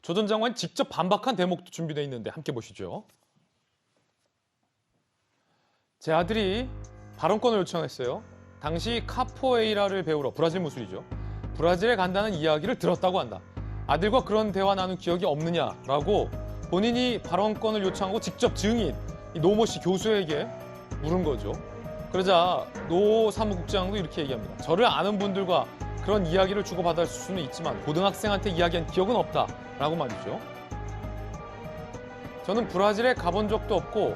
조 전 장관이 직접 반박한 대목도 준비되어 있는데 함께 보시죠. 제 아들이 발언권을 요청했어요. 당시 카포에이라를 배우러 브라질 무술이죠. 브라질에 간다는 이야기를 들었다고 한다. 아들과 그런 대화 나눈 기억이 없느냐라고 본인이 발언권을 요청하고 직접 증인 이 노모 씨 교수에게 물은 거죠. 그러자 노 사무국장도 이렇게 얘기합니다. 저를 아는 분들과 그런 이야기를 주고받을 수는 있지만 고등학생한테 이야기한 기억은 없다라고 말이죠. 저는 브라질에 가본 적도 없고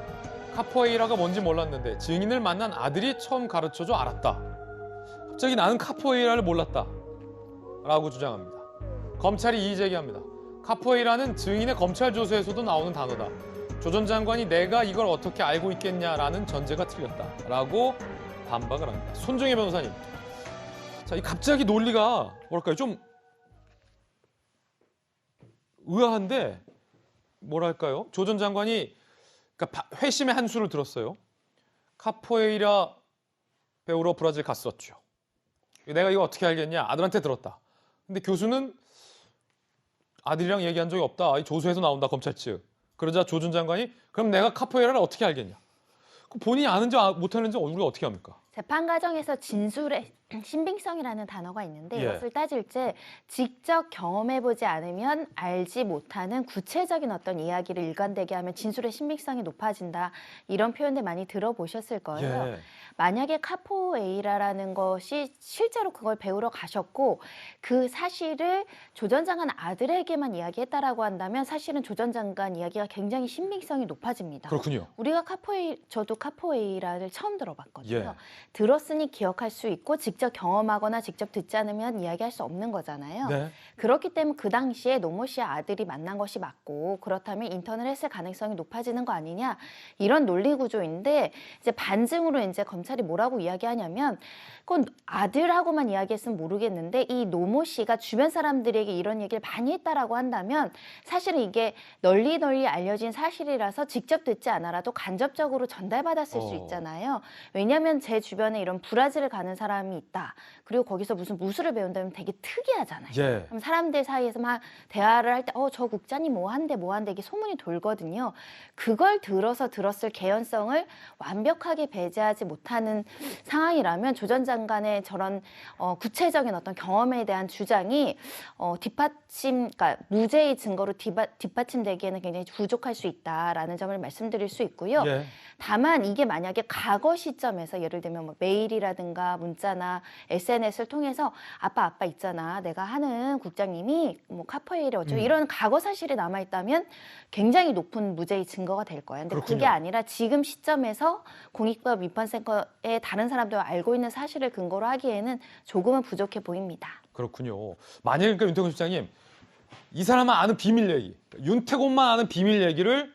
카포에이라가 뭔지 몰랐는데 증인을 만난 아들이 처음 가르쳐줘 알았다. 갑자기 나는 카포에이라를 몰랐다 라고 주장합니다. 검찰이 이의 제기합니다. 카포에이라는 증인의 검찰 조서에서도 나오는 단어다. 조 전 장관이 내가 이걸 어떻게 알고 있겠냐라는 전제가 틀렸다라고 반박을 합니다. 손정혜 변호사님, 자, 이 갑자기 논리가 뭐랄까요, 좀 의아한데 뭐랄까요, 조 전 장관이 그러니까 회심의 한 수를 들었어요. 카포에이라 배우러 브라질 갔었죠. 내가 이거 어떻게 알겠냐, 아들한테 들었다. 근데 교수는 아들이랑 얘기한 적이 없다. 이 조서에서 나온다, 검찰 측. 그러자 조 전 장관이 그럼 내가 카포에이라를 어떻게 알겠냐. 본인이 아는지 못하는지 우리가 어떻게 합니까? 재판 과정에서 진술의 신빙성이라는 단어가 있는데 예. 이것을 따질 때 직접 경험해보지 않으면 알지 못하는 구체적인 어떤 이야기를 일관되게 하면 진술의 신빙성이 높아진다. 이런 표현들 많이 들어보셨을 거예요. 예. 만약에 카포에이라라는 것이 실제로 그걸 배우러 가셨고 그 사실을 조 전 장관 아들에게만 이야기했다라고 한다면 사실은 조 전 장관 이야기가 굉장히 신빙성이 높아집니다. 그렇군요. 우리가 저도 카포에이라를 처음 들어봤거든요. 예. 들었으니 기억할 수 있고 직접 경험하거나 직접 듣지 않으면 이야기할 수 없는 거잖아요. 네. 그렇기 때문에 그 당시에 노모 씨의 아들이 만난 것이 맞고 그렇다면 인턴을 했을 가능성이 높아지는 거 아니냐 이런 논리 구조인데 이제 반증으로 이제 검찰이 뭐라고 이야기하냐면 그건 아들하고만 이야기했으면 모르겠는데 이 노모 씨가 주변 사람들에게 이런 얘기를 많이 했다라고 한다면 사실은 이게 널리 알려진 사실이라서 직접 듣지 않아라도 간접적으로 전달받았을 수 있잖아요. 왜냐하면 제 주변에 이런 브라질을 가는 사람이 있다. 그리고 거기서 무슨 무술을 배운다면 되게 특이하잖아요. 예. 그럼 사람들 사이에서 막 대화를 할 때 저 국장님 뭐 한대 이게 소문이 돌거든요. 그걸 들었을 개연성을 완벽하게 배제하지 못하는 상황이라면 조 전 장관의 저런 구체적인 어떤 경험에 대한 주장이 그러니까 무죄의 증거로 뒷받침되기에는 굉장히 부족할 수 있다라는 점을 말씀드릴 수 있고요. 예. 다만 이게 만약에 과거 시점에서 예를 들면 뭐 메일이라든가 문자나 SNS를 통해서 아빠 있잖아. 내가 하는 국장님이 뭐 카포에이라 어쩌고 이런 과거 사실이 남아있다면 굉장히 높은 무죄의 증거가 될 거예요. 근데 그렇군요. 그게 아니라 지금 시점에서 공익법 위반센터에 다른 사람들과 알고 있는 사실을 근거로 하기에는 조금은 부족해 보입니다. 그렇군요. 만약에 그러니까 윤태곤 실장님, 이 사람만 아는 비밀 얘기, 윤태곤만 아는 비밀 얘기를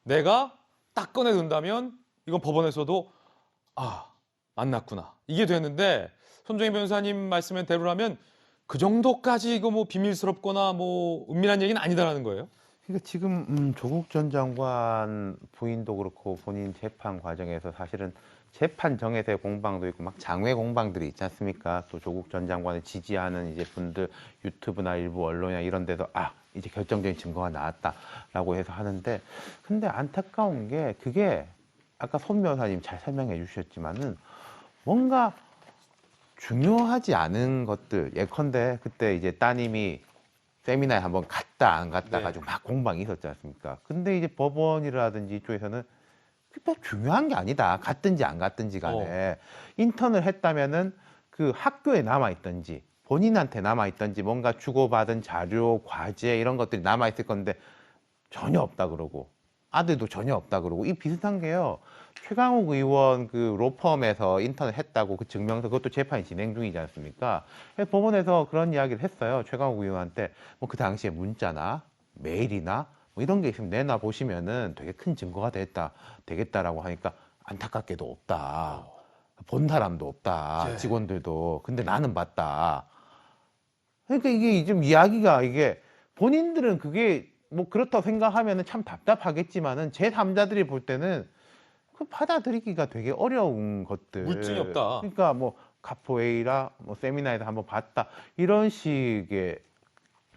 내가 딱 꺼내든다면 이건 법원에서도 만났구나 이게 되는데 손정혜 변호사님 말씀에 대로라면 그 정도까지 이거 뭐 비밀스럽거나 뭐 은밀한 얘기는 아니다라는 거예요. 그러니까 지금 조국 전 장관 부인도 그렇고 본인 재판 과정에서 사실은 재판정에서의 공방도 있고 막 장외 공방들이 있지 않습니까? 또 조국 전 장관을 지지하는 이제 분들 유튜브나 일부 언론이나 이런 데서 이제 결정적인 증거가 나왔다라고 해서 하는데 근데 안타까운 게 그게 아까 손 변호사님 잘 설명해 주셨지만은 뭔가 중요하지 않은 것들 예컨대 그때 이제 따님이 세미나에 한번 갔다 안 갔다 네. 가지고 막 공방이 있었지 않습니까? 근데 이제 법원이라든지 이쪽에서는 그게 중요한 게 아니다. 갔든지 안 갔든지 간에 인턴을 했다면은 그 학교에 남아 있든지 본인한테 남아 있든지 뭔가 주고받은 자료, 과제 이런 것들이 남아 있을 건데 전혀 없다 그러고 아들도 전혀 없다 그러고 이 비슷한 게요. 최강욱 의원 그 로펌에서 인턴을 했다고 그 증명서 그것도 재판이 진행 중이지 않습니까? 법원에서 그런 이야기를 했어요. 최강욱 의원한테 뭐 그 당시에 문자나 메일이나 뭐 이런 게 있으면 내놔 보시면은 되게 큰 증거가 되겠다라고 하니까 안타깝게도 없다. 본 사람도 없다. 예. 직원들도. 근데 나는 봤다. 그러니까 이게 좀 이야기가 이게 본인들은 그게 뭐 그렇다고 생각하면은 참 답답하겠지만은 제3자들이 볼 때는 그 받아들이기가 되게 어려운 것들. 물증이 없다. 그러니까 뭐 카포에이라 뭐 세미나에서 한번 봤다 이런 식의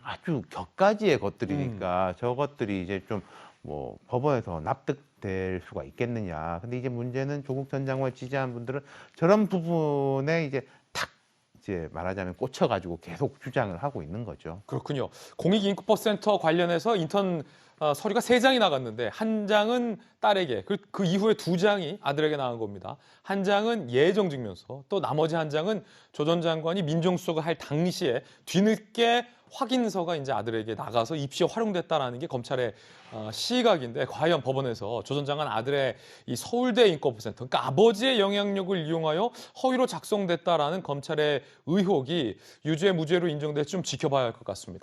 아주 격가지의 것들이니까 저것들이 이제 좀 뭐 법원에서 납득될 수가 있겠느냐. 근데 이제 문제는 조국 전 장관을 지지하는 분들은 저런 부분에 이제 탁 이제 말하자면 꽂혀가지고 계속 주장을 하고 있는 거죠. 그렇군요. 공익인권센터 관련해서 인턴 서류가 3장이 나갔는데 한 장은 딸에게, 그 이후에 2장이 아들에게 나간 겁니다. 한 장은 예정증명서, 또 나머지 한 장은 조 전 장관이 민정수석을 할 당시에 뒤늦게 확인서가 이제 아들에게 나가서 입시에 활용됐다라는 게 검찰의 시각인데, 과연 법원에서 조 전 장관 아들의 이 서울대 인권센터, 그러니까 아버지의 영향력을 이용하여 허위로 작성됐다라는 검찰의 의혹이 유죄 무죄로 인정될지 좀 지켜봐야 할 것 같습니다.